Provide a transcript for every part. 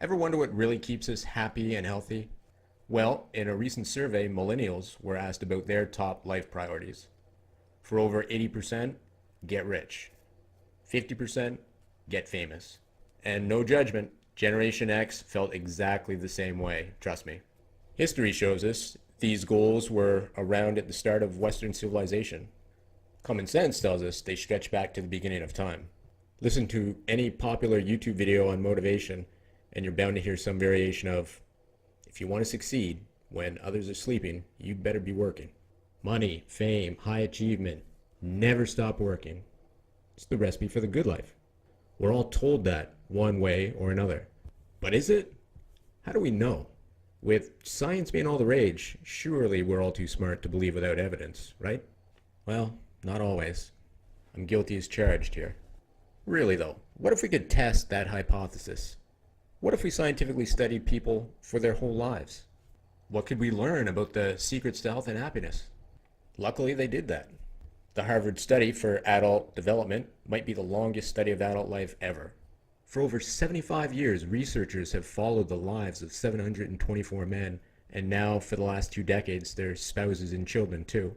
Ever wonder what really keeps us happy and healthy? Well, in a recent survey, millennials were asked about their top life priorities. For over 80%, get rich. 50%, get famous. And no judgment, Generation X felt exactly the same way, trust me. History shows us these goals were around at the start of Western civilization. Common sense tells us they stretch back to the beginning of time. Listen to any popular YouTube video on motivation, and you're bound to hear some variation of, if you want to succeed when others are sleeping, you'd better be working. Money, fame, high achievement, never stop working. It's the recipe for the good life. We're all told that one way or another. But is it? How do we know? With science being all the rage, surely we're all too smart to believe without evidence, right? Well, not always. I'm guilty as charged here. Really though, what if we could test that hypothesis? What if we scientifically studied people for their whole lives? What could we learn about the secrets to health and happiness? Luckily, they did that. The Harvard study for adult development might be the longest study of adult life ever. For over 75 years, researchers have followed the lives of 724 men, and now for the last 2 decades, their spouses and children too.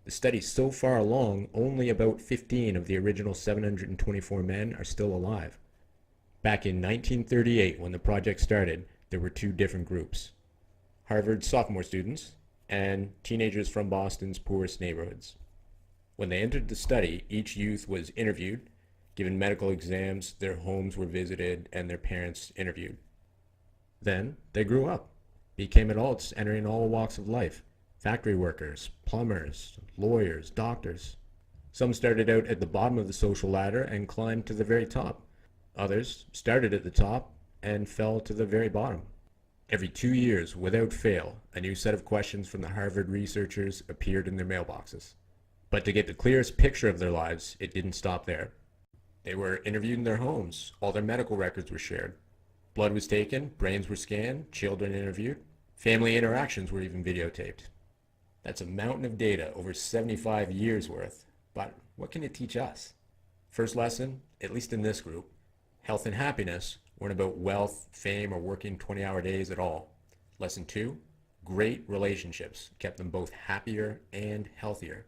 The study's so far along, only about 15 of the original 724 men are still alive. Back in 1938, when the project started, there were two different groups. Harvard sophomore students and teenagers from Boston's poorest neighborhoods. When they entered the study, each youth was interviewed, given medical exams, their homes were visited, and their parents interviewed. Then they grew up, became adults entering all walks of life. Factory workers, plumbers, lawyers, doctors. Some started out at the bottom of the social ladder and climbed to the very top. Others started at the top and fell to the very bottom. Every 2 years, without fail, a new set of questions from the Harvard researchers appeared in their mailboxes. But to get the clearest picture of their lives, it didn't stop there. They were interviewed in their homes. All their medical records were shared. Blood was taken, brains were scanned, children interviewed. Family interactions were even videotaped. That's a mountain of data, over 75 years worth. But what can it teach us? First lesson, at least in this group, health and happiness weren't about wealth, fame, or working 20-hour days at all. Lesson 2, great relationships kept them both happier and healthier.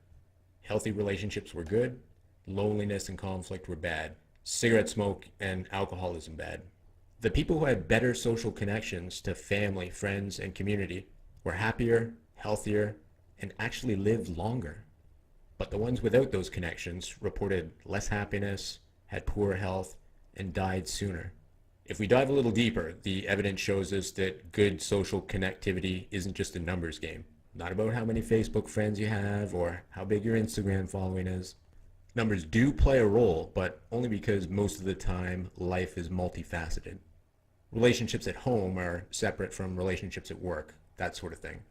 Healthy relationships were good, loneliness and conflict were bad, cigarette smoke and alcoholism bad. The people who had better social connections to family, friends, and community were happier, healthier, and actually lived longer. But the ones without those connections reported less happiness, had poor health, and died sooner. If we dive a little deeper, the evidence shows us that good social connectivity isn't just a numbers game. Not about how many Facebook friends you have or how big your Instagram following is. Numbers do play a role, but only because most of the time life is multifaceted. Relationships at home are separate from relationships at work, that sort of thing.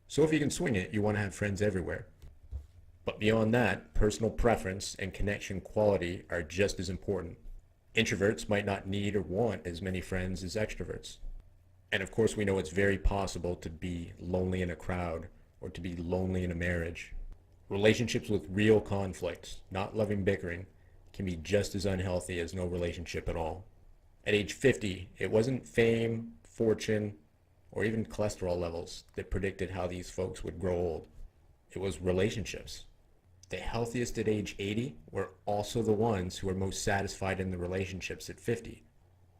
So if you can swing it, you want to have friends everywhere. But beyond that, personal preference and connection quality are just as important. Introverts might not need or want as many friends as extroverts. And of course, we know it's very possible to be lonely in a crowd or to be lonely in a marriage. Relationships with real conflict, not loving bickering, can be just as unhealthy as no relationship at all. At age 50, it wasn't fame, fortune, or even cholesterol levels that predicted how these folks would grow old. It was relationships. The healthiest at age 80 were also the ones who were most satisfied in the relationships at 50.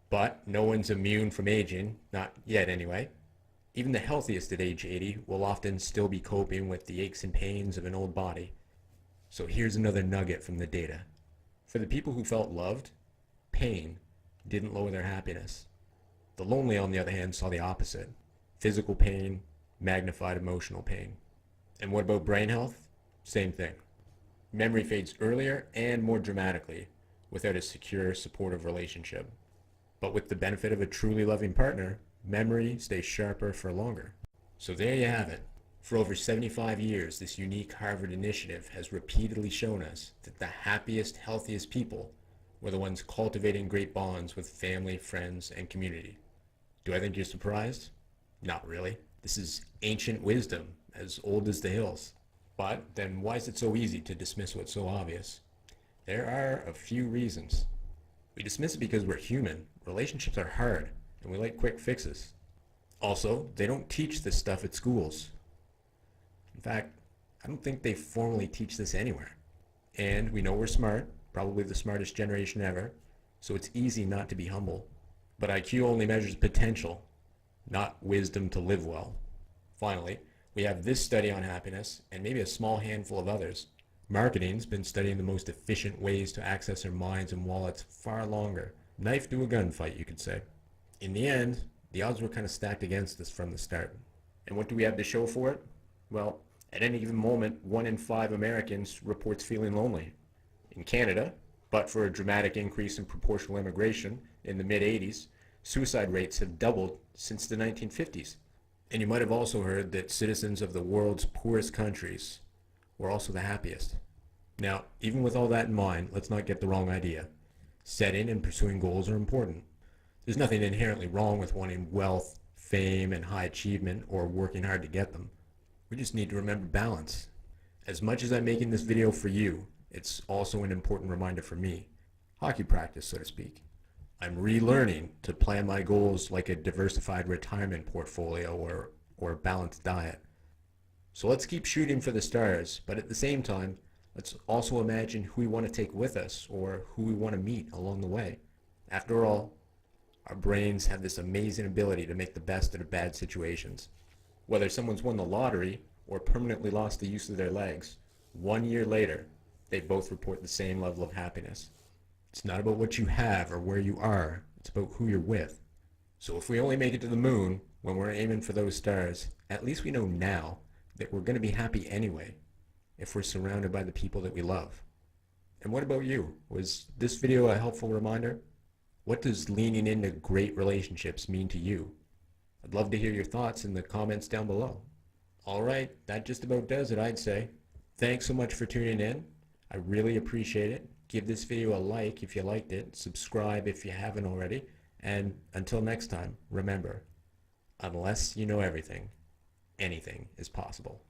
But no one's immune from aging, not yet anyway. Even the healthiest at age 80 will often still be coping with the aches and pains of an old body. So here's another nugget from the data. For the people who felt loved, pain didn't lower their happiness. The lonely, on the other hand, saw the opposite. Physical pain, magnified emotional pain. And what about brain health? Same thing. Memory fades earlier and more dramatically without a secure, supportive relationship. But with the benefit of a truly loving partner, memory stays sharper for longer. So there you have it. For over 75 years, this unique Harvard initiative has repeatedly shown us that the happiest, healthiest people were the ones cultivating great bonds with family, friends, and community. Do I think you're surprised? Not really. This is ancient wisdom, as old as the hills. But then why is it so easy to dismiss what's so obvious? There are a few reasons. We dismiss it because we're human. Relationships are hard. and we like quick fixes. Also, they don't teach this stuff at schools. In fact, I don't think they formally teach this anywhere. And we know we're smart, probably the smartest generation ever, so it's easy not to be humble. But IQ only measures potential, not wisdom to live well. Finally, we have this study on happiness, and maybe a small handful of others. Marketing's been studying the most efficient ways to access our minds and wallets far longer. Knife to a gunfight, you could say. In the end, the odds were kind of stacked against us from the start. And what do we have to show for it? Well, at any given moment, 1 in 5 Americans reports feeling lonely. In Canada, but for a dramatic increase in proportional immigration in the mid-80s, suicide rates have doubled since the 1950s. And you might have also heard that citizens of the world's poorest countries were also the happiest. Now, even with all that in mind, let's not get the wrong idea. Setting and pursuing goals are important. There's nothing inherently wrong with wanting wealth, fame, and high achievement or working hard to get them. We just need to remember balance. As much as I'm making this video for you, it's also an important reminder for me. Hockey practice, so to speak. I'm relearning to plan my goals like a diversified retirement portfolio or a balanced diet. So let's keep shooting for the stars, but at the same time, let's also imagine who we want to take with us or who we want to meet along the way. After all, our brains have this amazing ability to make the best out of bad situations. Whether someone's won the lottery or permanently lost the use of their legs, 1 year later, they both report the same level of happiness. It's not about what you have or where you are, it's about who you're with. So if we only make it to the moon when we're aiming for those stars, at least we know now that we're going to be happy anyway, if we're surrounded by the people that we love. And what about you? Was this video a helpful reminder? What does leaning into great relationships mean to you? I'd love to hear your thoughts in the comments down below. Alright, that just about does it, I'd say. Thanks so much for tuning in. I really appreciate it. Give this video a like if you liked it, subscribe if you haven't already, and until next time, remember, unless you know everything, anything is possible.